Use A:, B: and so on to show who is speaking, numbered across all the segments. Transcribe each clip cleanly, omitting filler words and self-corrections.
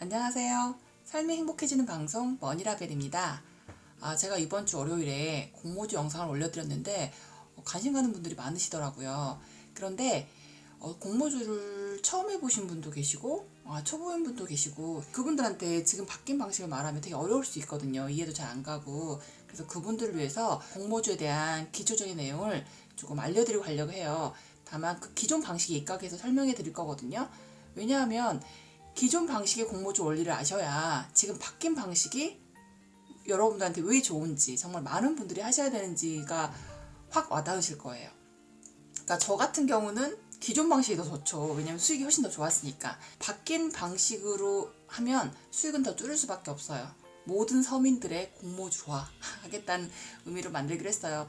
A: 안녕하세요. 삶이 행복해지는 방송 머니라벨입니다. 제가 이번 주 월요일에 공모주 영상을 올려드렸는데 관심 가는 분들이 많으시더라고요. 그런데 공모주를 처음 해보신 분도 계시고 초보인 분도 계시고 그분들한테 지금 바뀐 방식을 말하면 되게 어려울 수 있거든요. 이해도 잘 안 가고. 그래서 그분들을 위해서 공모주에 대한 기초적인 내용을 조금 알려드리고 가려고 해요. 다만 그 기존 방식에 입각해서 설명해 드릴 거거든요. 왜냐하면 기존 방식의 공모주 원리를 아셔야 지금 바뀐 방식이 여러분들한테 왜 좋은지, 정말 많은 분들이 하셔야 되는지가 확 와닿으실 거예요. 그러니까 저 같은 경우는 기존 방식이 더 좋죠. 왜냐면 수익이 훨씬 더 좋았으니까. 바뀐 방식으로 하면 수익은 더 줄을 수밖에 없어요. 모든 서민들의 공모주화 하겠다는 의미로 만들기로 했어요.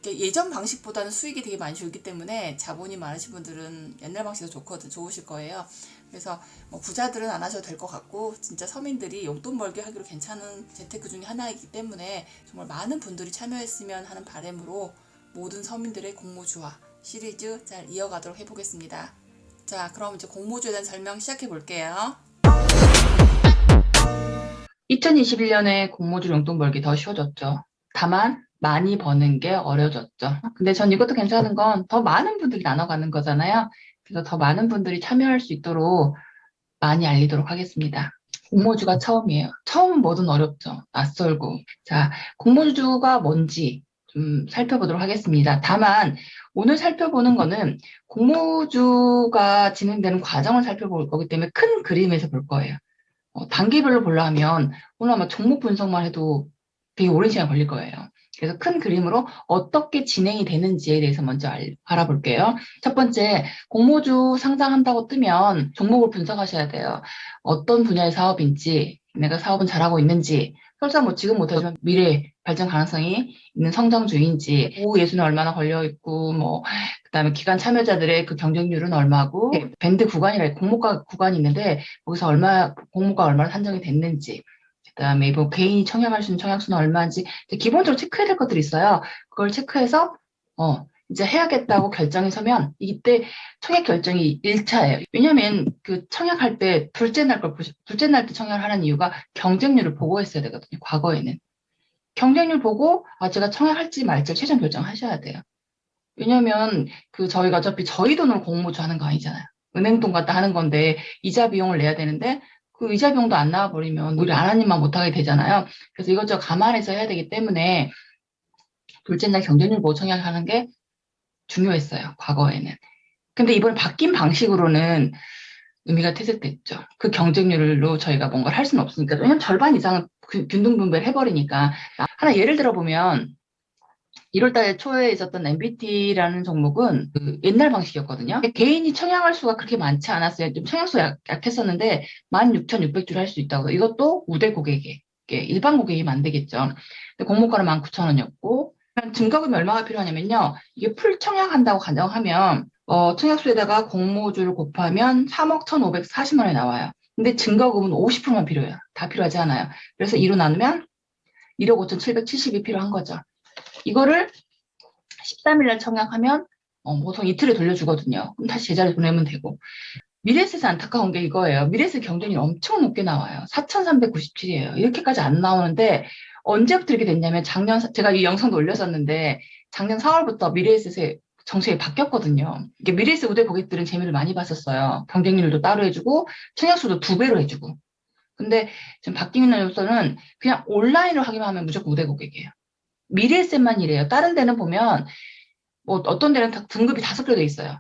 A: 예전 방식보다는 수익이 되게 많이 줄기 때문에 자본이 많으신 분들은 옛날 방식이 더 좋으실 거예요. 그래서 부자들은 안 하셔도 될 것 같고, 진짜 서민들이 용돈 벌기 하기로 괜찮은 재테크 중에 하나이기 때문에 정말 많은 분들이 참여했으면 하는 바람으로 모든 서민들의 공모주화 시리즈 잘 이어가도록 해보겠습니다. 자, 그럼 이제 공모주에 대한 설명 시작해 볼게요. 2021년에 공모주 용돈 벌기 더 쉬워졌죠. 다만 많이 버는 게 어려워졌죠. 근데 전 이것도 괜찮은 건 더 많은 분들이 나눠가는 거잖아요. 그래서 더 많은 분들이 참여할 수 있도록 많이 알리도록 하겠습니다. 공모주가 처음이에요. 처음은 뭐든 어렵죠. 낯설고. 자, 공모주가 뭔지 좀 살펴보도록 하겠습니다. 다만 오늘 살펴보는 거는 공모주가 진행되는 과정을 살펴볼 거기 때문에 큰 그림에서 볼 거예요. 단계별로 보려 하면 오늘 아마 종목 분석만 해도 되게 오랜 시간 걸릴 거예요. 그래서 큰 그림으로 어떻게 진행이 되는지에 대해서 먼저 알아볼게요. 첫 번째, 공모주 상장한다고 뜨면 종목을 분석하셔야 돼요. 어떤 분야의 사업인지, 내가 사업은 잘하고 있는지, 설사 지금 못하지만 미래 발전 가능성이 있는 성장주인지, 보호 예수는 얼마나 걸려있고, 그다음에 기관 참여자들의 그 경쟁률은 얼마고, 밴드 구간이라 공모가 구간이 있는데, 거기서 공모가 얼마나 산정이 됐는지, 그다음에 개인이 청약할 수 있는 청약수는 얼마인지 기본적으로 체크해야 될 것들이 있어요. 그걸 체크해서 이제 해야겠다고 결정이 서면 이때 청약 결정이 1차예요. 왜냐면 그 청약할 때 둘째 날 때 청약을 하는 이유가 경쟁률을 보고 했어야 되거든요. 과거에는. 경쟁률 보고 제가 청약할지 말지 최종 결정하셔야 돼요. 왜냐면 저희가 어차피 저희 돈으로 공모주 하는 거 아니잖아요. 은행 돈 갖다 하는 건데 이자 비용을 내야 되는데 그 이자 비용도 안 나와버리면 우리 아나님만 못하게 되잖아요. 그래서 이것저것 감안해서 해야 되기 때문에 둘째 날 경쟁률 보고 청약하는 게 중요했어요. 과거에는. 근데 이번에 바뀐 방식으로는 의미가 퇴색됐죠. 그 경쟁률로 저희가 뭔가를 할 수는 없으니까. 왜냐면 절반 이상은 균등분배를 해버리니까. 하나 예를 들어보면 1월 달 초에 있었던 MBT라는 종목은 옛날 방식이었거든요. 개인이 청약할 수가 그렇게 많지 않았어요. 좀 청약수 약했었는데 16,600주를 할 수 있다고. 이것도 우대 고객에게, 일반 고객이면 안 되겠죠. 근데 공모가는 19,000원이었고 증거금이 얼마가 필요하냐면요. 이게 풀 청약한다고 가정하면 청약수에다가 공모주를 곱하면 3억 1,540만 원이 나와요. 근데 증거금은 50%만 필요해요. 다 필요하지 않아요. 그래서 2로 나누면 1억 5,770이 필요한 거죠. 이거를 13일 날 청약하면 보통 이틀에 돌려주거든요. 그럼 다시 제자리 보내면 되고. 미래에셋에서 안타까운 게 이거예요. 미래에셋 경쟁률이 엄청 높게 나와요. 4,397이에요. 이렇게까지 안 나오는데 언제부터 이렇게 됐냐면 제가 이 영상도 올렸었는데 작년 4월부터 미래에셋의 정책이 바뀌었거든요. 이게 미래에셋 우대 고객들은 재미를 많이 봤었어요. 경쟁률도 따로 해주고 청약수도 2배로 해주고. 근데 지금 바뀌는 요소는 그냥 온라인으로 하기만 하면 무조건 우대 고객이에요. 미래에셋만 이래요. 다른 데는 보면 어떤 데는 등급이 5개 돼 있어요.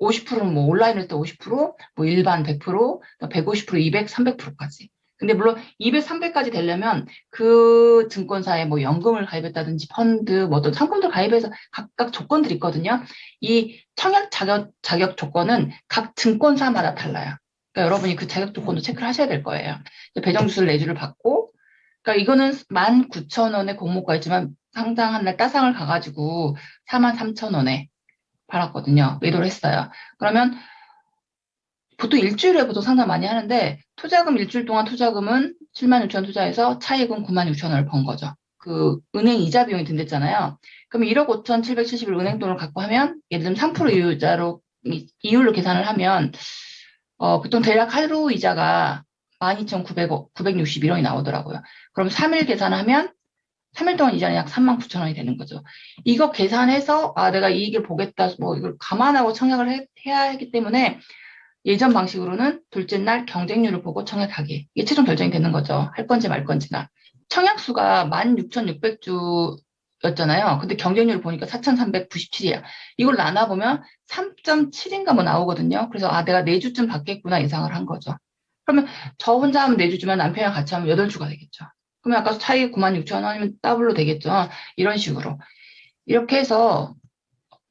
A: 50%는 온라인을 할 때 50%, 일반 100%, 150%, 200, 300%까지. 근데 물론 200, 300까지 되려면 그 증권사에 연금을 가입했다든지 펀드, 어떤 상품들 가입해서 각각 조건들이 있거든요. 이 청약 자격 조건은 각 증권사마다 달라요. 그러니까 여러분이 그 자격 조건도 체크를 하셔야 될 거예요. 배정주술 내주를 받고, 그러니까 이거는 19,000원에 공모가 있지만 상장한 날 따상을 가가지고 43,000원에 팔았거든요. 매도를 했어요. 그러면 보통 일주일에 보통 상장 많이 하는데 투자금 일주일 동안 투자금은 76,000원 투자해서 차익은 96,000원을 번 거죠. 그 은행 이자 비용이 든댔잖아요. 그럼 1억 5,770을 은행 돈을 갖고 하면 예를 들면 3% 이율로 계산을 하면 보통 대략 하루 이자가 12,961원이 나오더라고요. 그럼 3일 계산하면 3일 동안 이자는 약 39,000원이 되는 거죠. 이거 계산해서 아 내가 이익을 보겠다 뭐 이걸 감안하고 청약을 해야 하기 때문에 예전 방식으로는 둘째 날 경쟁률을 보고 청약하기. 이게 최종 결정이 되는 거죠. 할 건지 말 건지가. 청약수가 16,600주였잖아요. 근데 경쟁률을 보니까 4,397이야. 이걸 나눠보면 3.7인가 뭐 나오거든요. 그래서 아, 내가 4주쯤 받겠구나 예상을 한 거죠. 그러면 저 혼자 하면 4주지만 남편이랑 같이 하면 8주가 되겠죠. 그러면 아까 차이 96,000원이면 더블로 되겠죠. 이런 식으로. 이렇게 해서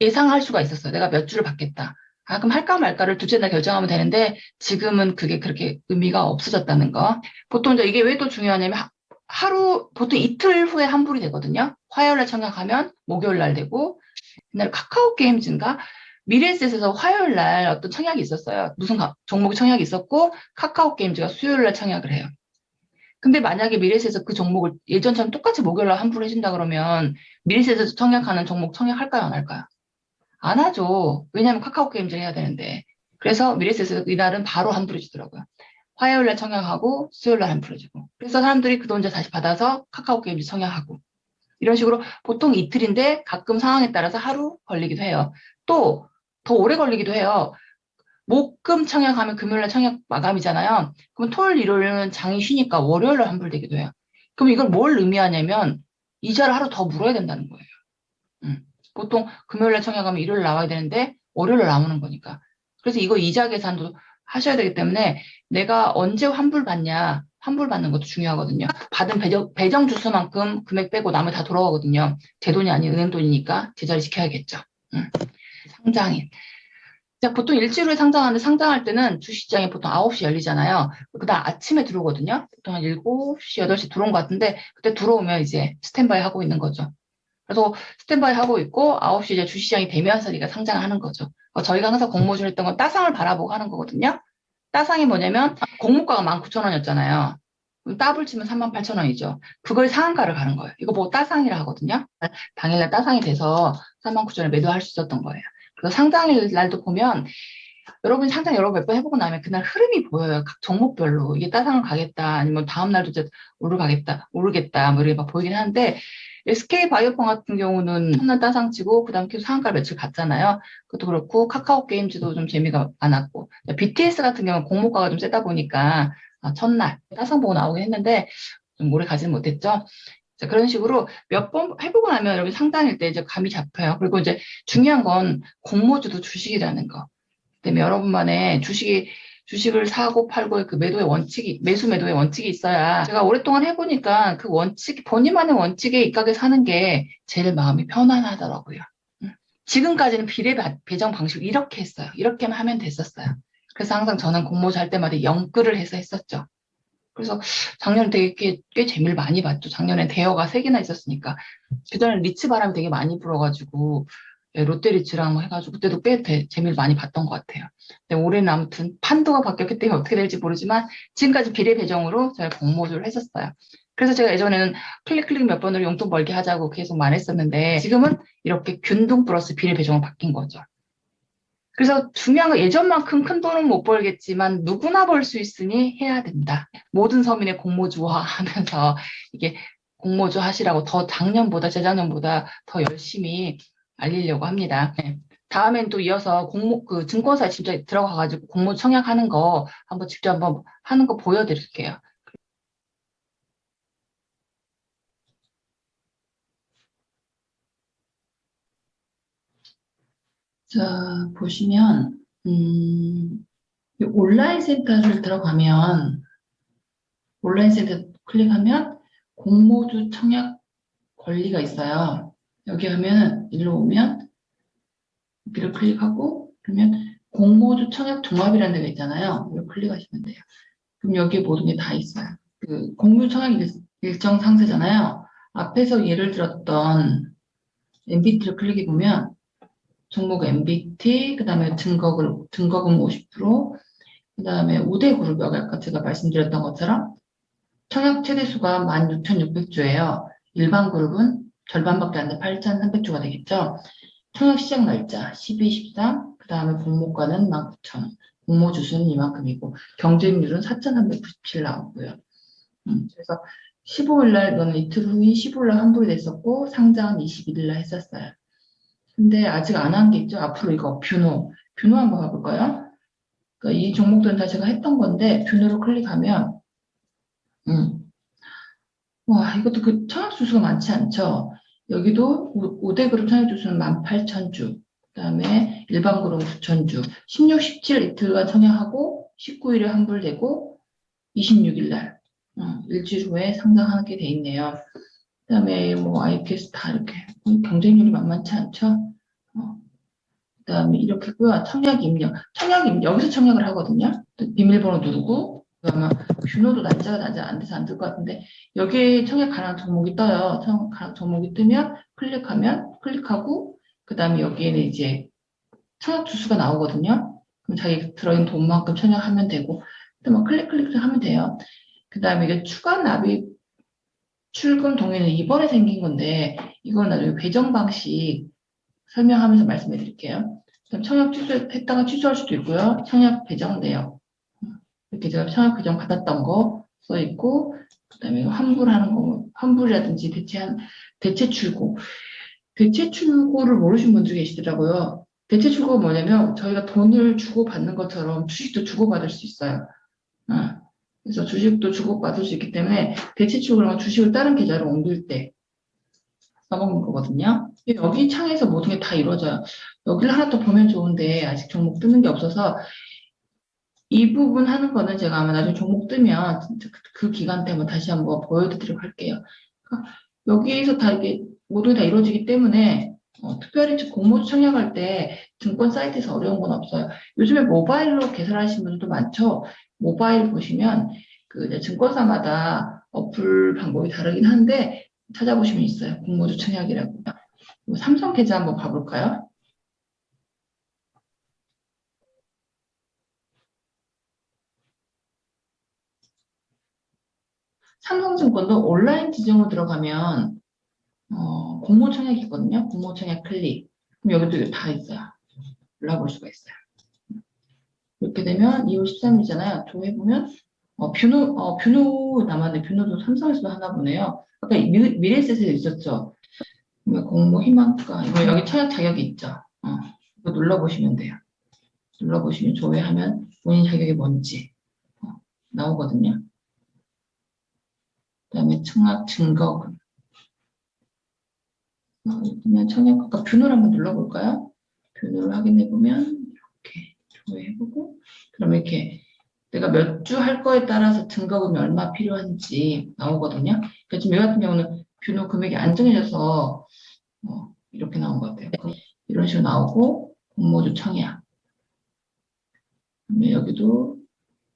A: 예상할 수가 있었어요. 내가 몇 주를 받겠다. 아, 그럼 할까 말까를 둘째 날 결정하면 되는데 지금은 그게 그렇게 의미가 없어졌다는 거. 보통 이제 이게 왜 또 중요하냐면 하루, 보통 이틀 후에 환불이 되거든요. 화요일 날 청약하면 목요일 날 되고, 옛날 카카오 게임즈인가? 미래에셋에서 화요일 날 어떤 청약이 있었어요. 무슨 종목 청약이 있었고, 카카오 게임즈가 수요일 날 청약을 해요. 근데 만약에 미래에셋에서 그 종목을 예전처럼 똑같이 목요일 날 환불해준다 그러면 미래에셋에서 청약하는 종목 청약할까요, 안 할까요? 안 하죠. 왜냐하면 카카오 게임즈를 해야 되는데. 그래서 미래에셋에서 이날은 바로 환불해주더라고요. 화요일 날 청약하고 수요일 날 환불해주고. 그래서 사람들이 그 돈 이제 다시 받아서 카카오 게임즈 청약하고. 이런 식으로 보통 이틀인데 가끔 상황에 따라서 하루 걸리기도 해요. 또 더 오래 걸리기도 해요. 목금 청약하면 금요일 날 청약 마감이잖아요. 그럼 토요일, 일요일은 장이 쉬니까 월요일 날 환불되기도 해요. 그럼 이걸 뭘 의미하냐면 이자를 하루 더 물어야 된다는 거예요. 보통 금요일날 청약하면 일요일 나와야 되는데 월요일날 나오는 거니까. 그래서 이거 이자 계산도 하셔야 되기 때문에 내가 언제 환불 받냐, 환불 받는 것도 중요하거든요. 받은 배정 주수만큼 금액 빼고 나머지 다 돌아가거든요. 제 돈이 아닌 은행 돈이니까 제자리 지켜야겠죠. 상장일. 자, 보통 일주일 후에 상장하는데 상장할 때는 주식시장이 보통 9시 열리잖아요. 그다음 아침에 들어오거든요. 보통 한 7시, 8시 들어온 것 같은데 그때 들어오면 이제 스탠바이 하고 있는 거죠. 그래서 스탠바이 하고 있고 9시 이제 주시장이 되면서 우리가 상장을 하는 거죠. 저희가 항상 공모주를 했던 건 따상을 바라보고 하는 거거든요. 따상이 뭐냐면 공모가가 19,000원이었잖아요. 그럼 따블 치면 38,000원이죠. 그걸 상한가를 가는 거예요. 이거 보고 따상이라 하거든요. 당일날 따상이 돼서 39,000원에 매도할 수 있었던 거예요. 그래서 상장일 날도 보면 여러분이 상장 여러 번 몇 번 해보고 나면 그날 흐름이 보여요. 각 종목별로. 이게 따상을 가겠다. 아니면 다음날도 이제 오르겠다. 뭐 이렇게 막 보이긴 하는데 SK 바이오폰 같은 경우는 첫날 따상 치고 그다음 계속 상한가 며칠 갔잖아요. 그것도 그렇고 카카오 게임즈도 좀 재미가 많았고 BTS 같은 경우는 공모가가 좀 세다 보니까 첫날 따상 보고 나오긴 했는데 좀 오래 가지는 못했죠. 자, 그런 식으로 몇 번 해보고 나면 여러분 상단일 때 이제 감이 잡혀요. 그리고 이제 중요한 건 공모주도 주식이라는 거. 때문에 여러분만의 주식을 사고 팔고의 그 매수 매도의 원칙이 있어야 제가 오랫동안 해보니까 그 본인만의 원칙에 입각해 사는 게 제일 마음이 편안하더라고요. 지금까지는 비례 배정 방식을 이렇게 했어요. 이렇게만 하면 됐었어요. 그래서 항상 저는 공모주 할 때마다 영끌을 해서 했었죠. 그래서 작년에 되게 꽤 재미를 많이 봤죠. 작년에 대여가 3개나 있었으니까. 그전에 리츠 바람이 되게 많이 불어가지고 예, 롯데리츠랑 뭐 해가지고 그때도 꽤 재미를 많이 봤던 것 같아요. 근데 올해는 아무튼 판도가 바뀌었기 때문에 어떻게 될지 모르지만 지금까지 비례 배정으로 제가 공모주를 했었어요. 그래서 제가 예전에는 클릭 몇 번으로 용돈 벌게 하자고 계속 말했었는데 지금은 이렇게 균등 플러스 비례 배정으로 바뀐 거죠. 그래서 중요한 건 예전만큼 큰 돈은 못 벌겠지만 누구나 벌 수 있으니 해야 된다. 모든 서민의 공모주화 하면서 이게 공모주 하시라고 더 작년보다 재작년보다 더 열심히 알리려고 합니다. 네. 다음엔 또 이어서 그 증권사에 진짜 들어가가지고 공모주 청약하는 거 한번 직접 한번 하는 거 보여드릴게요. 자, 보시면, 이 온라인 센터를 들어가면, 온라인 센터 클릭하면 공모주 청약 권리가 있어요. 여기 하면, 일로 오면, 여기를 클릭하고, 그러면 공모주 청약 종합이라는 데가 있잖아요. 이걸 클릭하시면 돼요. 그럼 여기에 모든 게 다 있어요. 그 공모 청약 일정 상세잖아요. 앞에서 예를 들었던 MBT를 클릭해 보면 종목 MBT, 그 다음에 증거금 50%, 그 다음에 우대그룹, 아까 제가 말씀드렸던 것처럼 청약 최대 수가 16,600주예요. 일반 그룹은 절반밖에 안 돼 8,300주가 되겠죠. 청약 시작 날짜 12, 13, 그 다음에 공모가는 19,000원. 공모 주수는 이만큼이고 경쟁률은 4,397 나오고요. 그래서 15일 날 이거는 이틀 후인 15일 날 환불이 됐었고 상장은 21일 날 했었어요. 근데 아직 안 한 게 있죠. 앞으로 이거 뷰노 한번 가볼까요? 그러니까 이 종목들은 다 제가 했던 건데 뷰노로 클릭하면 와, 이것도 그 청약 주수가 많지 않죠. 여기도 5대 그룹 청약 주수는 18,000주, 그다음에 일반 그룹 9,000주, 16, 17 이틀간 청약하고 19일에 환불되고 26일 날 일주일 후에 상장하게 돼 있네요. 그다음에 뭐 IPS 다 이렇게 경쟁률이 만만치 않죠. 그다음에 이렇게 고요. 청약 입력, 여기서 청약을 하거든요. 비밀번호 누르고 아마 뷰노도 날짜가 나지 안 돼서 안 될 것 같은데 여기에 청약 가능한 종목이 떠요. 청약 가능한 종목이 뜨면 클릭하고 그다음에 여기에는 이제 청약 주수가 나오거든요. 그럼 자기 들어있는 돈만큼 청약하면 되고 그다음에 클릭 하면 돼요. 그다음에 이게 추가 납입 출금 동의는 이번에 생긴 건데 이건 나중에 배정 방식 설명하면서 말씀해 드릴게요. 그럼 청약 취소했다가 취소할 수도 있고요. 청약 배정 내역. 이렇게 제가 청약 배정 받았던 거 써 있고, 그 다음에 환불하는 거, 환불이라든지 대체 출고. 대체 출고를 모르시는 분들이 계시더라고요. 대체 출고가 뭐냐면 저희가 돈을 주고받는 것처럼 주식도 주고받을 수 있어요. 그래서 주식도 주고받을 수 있기 때문에 대체 출고랑 주식을 다른 계좌로 옮길 때 써먹는 거거든요. 여기 창에서 모든 게 다 이루어져요. 여기를 하나 더 보면 좋은데 아직 종목 뜨는 게 없어서 이 부분 하는 거는 제가 아마 나중에 종목 뜨면 진짜 그 기간 때문에 다시 한번 보여드리도록 할게요. 그러니까 여기에서 다 이게 모두 다 이루어지기 때문에 특별히 공모주 청약할 때 증권 사이트에서 어려운 건 없어요. 요즘에 모바일로 개설하시는 분들도 많죠. 모바일 보시면 그 이제 증권사마다 어플 방법이 다르긴 한데 찾아보시면 있어요. 공모주 청약이라고. 삼성 계좌 한번 봐볼까요? 삼성증권도 온라인 지정으로 들어가면 공모 청약이 있거든요. 공모 청약 클릭. 그럼 여기도 다 있어요. 올라볼 수가 있어요. 이렇게 되면 2월 13일이잖아요. 조회해보면 뷰노 남았네. 뷰노도 삼성에서도 하나 보네요. 아까 미래에셋에 있었죠. 공모 희망가 이거 여기 청약 자격이 있죠. 이거 눌러보시면 돼요. 눌러보시면 조회하면 본인 자격이 뭔지 나오거든요. 그다음에 청약 증거금. 그러면 청약 아까 뷰노를 한번 눌러볼까요? 뷰노를 확인해보면 이렇게 조회해보고 그러면 이렇게 내가 몇 주 할 거에 따라서 증거금이 얼마 필요한지 나오거든요. 그러니까 지금 여기 같은 경우는 뷰노 금액이 안 정해져서 이렇게 나온 것 같아요. 이런 식으로 나오고 공모주 청약. 그다음에 여기도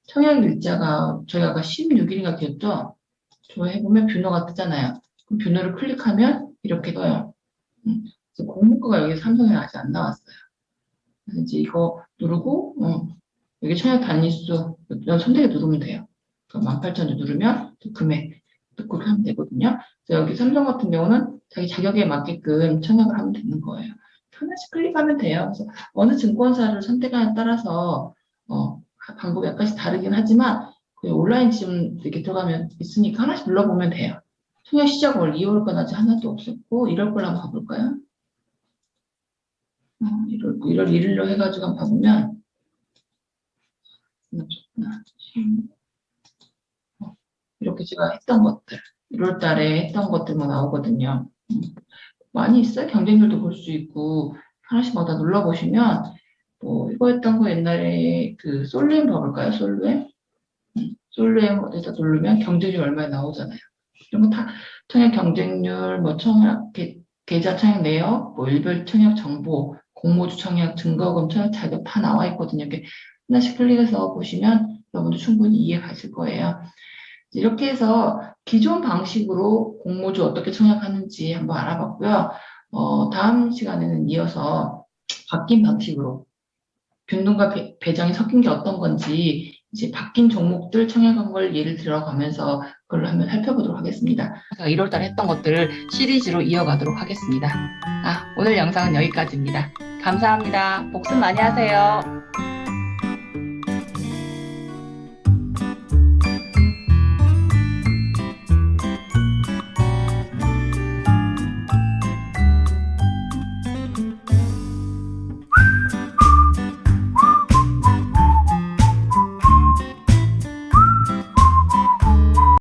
A: 청약 일자가 저희가 아까 16일인가 기었죠? 조회해보면 뷰노가 뜨잖아요. 그럼 뷰노를 클릭하면 이렇게 떠요. 그래서 공모가가 여기 삼성에 아직 안 나왔어요. 그래서 이제 이거 누르고 여기 청약 단위수 선택을 누르면 돼요. 그러니까 18,000주 누르면 금액 그렇게 하면 되거든요. 그래서 여기 삼성 같은 경우는 자기 자격에 맞게끔 청약을 하면 되는 거예요. 하나씩 클릭하면 돼요. 그래서 어느 증권사를 선택하냐에 따라서 방법이 약간씩 다르긴 하지만 그 온라인 지금 이렇게 들어가면 있으니까 하나씩 눌러보면 돼요. 청약 시작 월 2월 건 아직 하나도 없었고 1월 걸 한번 가볼까요? 1월 1일로 해가지고 한번 봐보면 이렇게 제가 했던 것들 1월 달에 했던 것들만 나오거든요. 많이 있어요. 경쟁률도 볼 수 있고 하나씩마다 눌러보시면 뭐 이거 했던 거 옛날에 그 솔루엠 봐볼까요? 솔루엠 어디다 누르면 경쟁률 얼마나 나오잖아요. 이런 거 다 청약 경쟁률, 뭐 청약 계좌 청약 내역, 뭐 일별 청약 정보, 공모주 청약, 증거금 청약 자격 다 나와 있거든요. 이렇게 하나씩 클릭해서 보시면 여러분도 충분히 이해 가실 거예요. 이렇게 해서 기존 방식으로 공모주 어떻게 청약하는지 한번 알아봤고요. 다음 시간에는 이어서 바뀐 방식으로 변동과 배정이 섞인 게 어떤 건지 이제 바뀐 종목들 청약한 걸 예를 들어가면서 그걸 한번 살펴보도록 하겠습니다. 제가 1월 달에 했던 것들을 시리즈로 이어가도록 하겠습니다. 오늘 영상은 여기까지입니다. 감사합니다. 복습 많이 하세요.